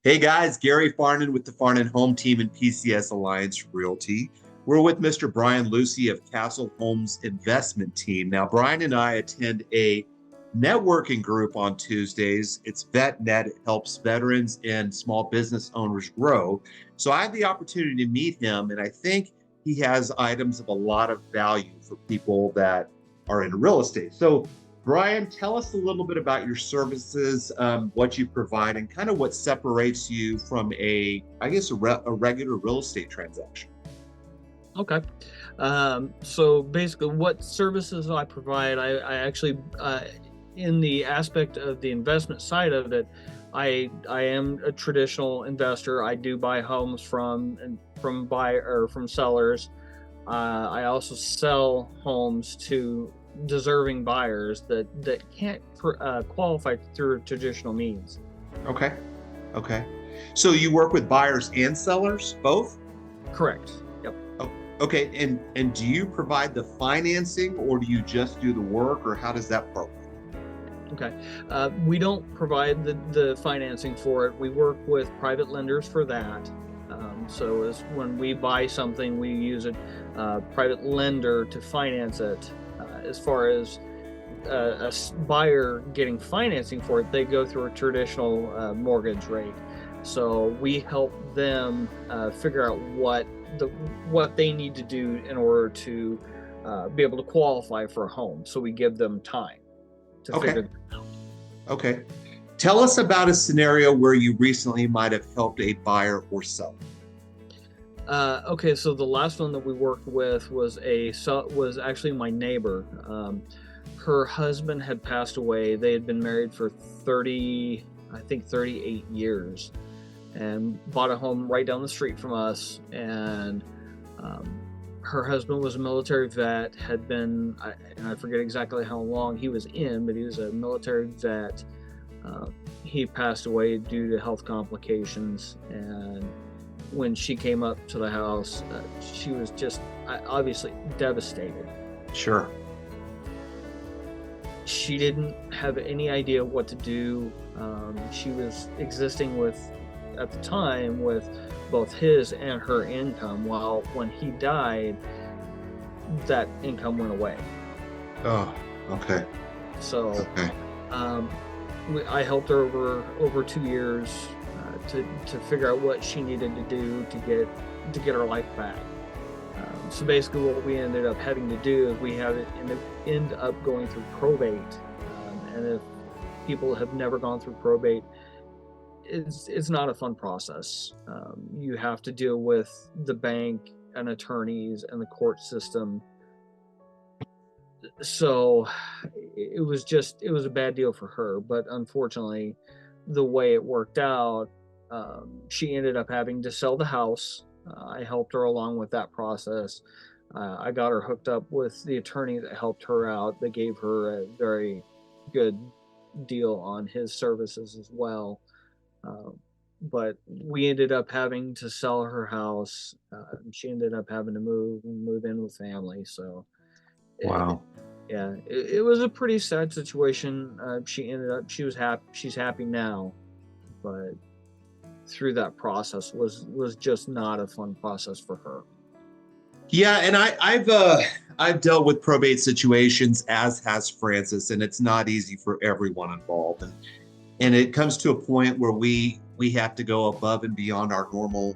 Hey guys, Gary Farnan with the Farnan Home Team and PCS Alliance Realty. We're with Mr. Brian Lucy of Castle Homes Investment Team. Now, Brian and I attend a networking group on Tuesdays. It's VetNet. It helps veterans and small business owners grow. So I had the opportunity to meet him, and I think he has items of a lot of value for people that are in real estate. So Brian, tell us a little bit about your services, what you provide, and kind of what separates you from a regular real estate transaction. Okay. So basically, what services I provide, I actually, in the aspect of the investment side of it, I am a traditional investor. I do buy homes from sellers. I also sell homes to deserving buyers that can't qualify through traditional means. Okay. Okay. So you work with buyers and sellers, both? Correct. Yep. Oh, okay. And do you provide the financing, or do you just do the work, or how does that work? Okay. We don't provide the financing for it. We work with private lenders for that. So as when we buy something, we use a private lender to finance it. As far as buyer getting financing for it, they go through a traditional mortgage rate. So we help them figure out what they need to do in order to be able to qualify for a home. So we give them time to Okay. figure that out. Okay. Tell us about a scenario where you recently might have helped a buyer or seller. Okay, so the last one that we worked with was actually my neighbor. Her husband had passed away. They had been married for 38 years, and bought a home right down the street from us. And her husband was a military vet, had been, and I forget exactly how long he was in, but he was a military vet. He passed away due to health complications, and when she came up to the house, she was just obviously devastated. Sure. She didn't have any idea what to do. She was existing at the time, with both his and her income. While when he died, that income went away. Oh, okay. So Okay. I helped her over 2 years to figure out what she needed to do to get her life back. So basically, what we ended up having to do is we had to end up going through probate. And if people have never gone through probate, it's not a fun process. You have to deal with the bank and attorneys and the court system. So it was a bad deal for her. But unfortunately, the way it worked out, she ended up having to sell the house. I helped her along with that process. I got her hooked up with the attorney that helped her out. They gave her a very good deal on his services as well. But we ended up having to sell her house. She ended up having to move in with family. So it, Wow. yeah, it was a pretty sad situation. She was happy. She's happy now, but through that process was just not a fun process for her. Yeah, and I've dealt with probate situations, as has Francis, and it's not easy for everyone involved. And it comes to a point where we have to go above and beyond our normal,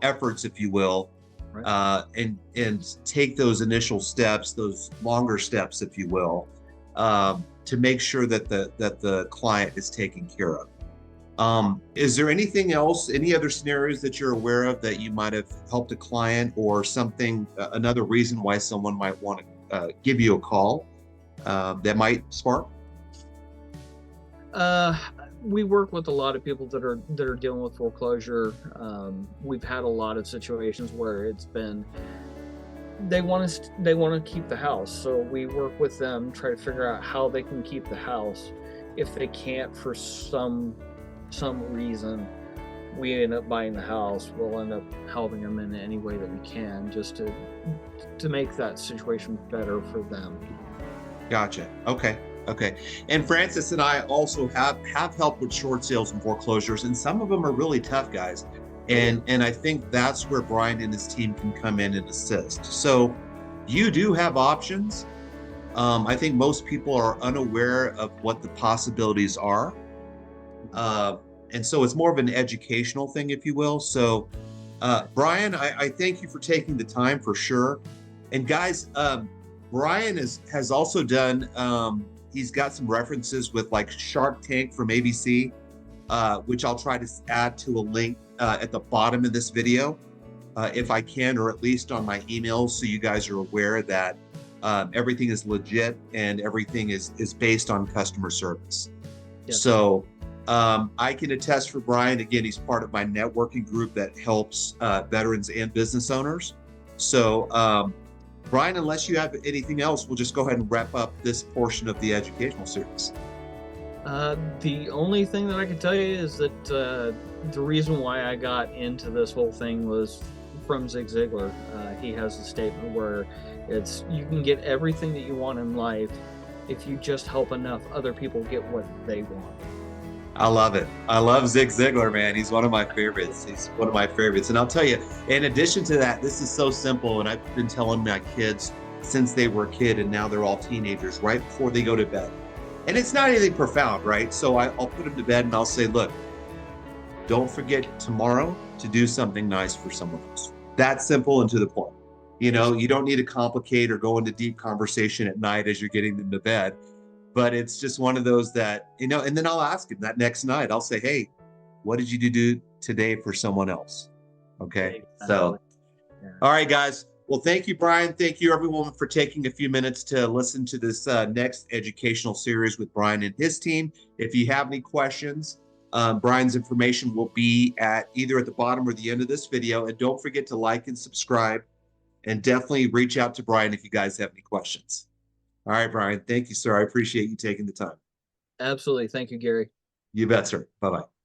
efforts, if you will, Right. And take those initial steps, those longer steps, if you will, to make sure that the client is taken care of. Is there anything else, any other scenarios that you're aware of that you might have helped a client, or something, another reason why someone might want to give you a call that might spark? We work with a lot of people that are dealing with foreclosure. We've had a lot of situations where it's been they want to keep the house, so we work with them, try to figure out how they can keep the house. If they can't for some reason, we end up buying the house. We'll end up helping them in any way that we can, just to make that situation better for them. Gotcha. Okay. Okay. And Francis and I also have helped with short sales and foreclosures, and some of them are really tough, guys. Oh yeah. And I think that's where Brian and his team can come in and assist. So you do have options. I think most people are unaware of what the possibilities are. Mhm. Uh, and so it's more of an educational thing, if you will. So, Okay. Brian, I thank you for taking the time for sure. And guys, Brian has also done, he's got some references with like Shark Tank from ABC, which I'll try to add to a link at the bottom of this video, if I can, or at least on my emails, so you guys are aware that everything is legit and everything is based on customer service. Yes. So I can attest for Brian. Again, he's part of my networking group that helps veterans and business owners. So, Brian, unless you have anything else, we'll just go ahead and wrap up this portion of the educational series. The only thing that I can tell you is that the reason why I got into this whole thing was from Zig Ziglar. He has a statement where it's you can get everything that you want in life if you just help enough other people get what they want. I love it. I love Zig Ziglar, man. He's one of my favorites. He's one of my favorites. And I'll tell you, in addition to that, this is so simple. And I've been telling my kids since they were a kid, and now they're all teenagers, right before they go to bed. And it's not anything profound, right? So I'll put them to bed and I'll say, look, don't forget tomorrow to do something nice for someone else. That's simple and to the point. You Yes. know, you don't need to complicate or go into deep conversation at night as you're getting them to bed. But it's just one of those that, you know, and then I'll ask him that next night. I'll say, hey, what did you do today for someone else? Okay. Exactly. So, Yeah. all right, guys. Well, thank you, Brian. Thank you, everyone, for taking a few minutes to listen to this next educational series with Brian and his team. If you have any questions, Brian's information will be at either at the bottom or the end of this video. And don't forget to like and subscribe, and definitely reach out to Brian if you guys have any questions. All right, Brian. Thank you, sir. I appreciate you taking the time. Absolutely. Thank you, Gary. You bet, sir. Bye bye.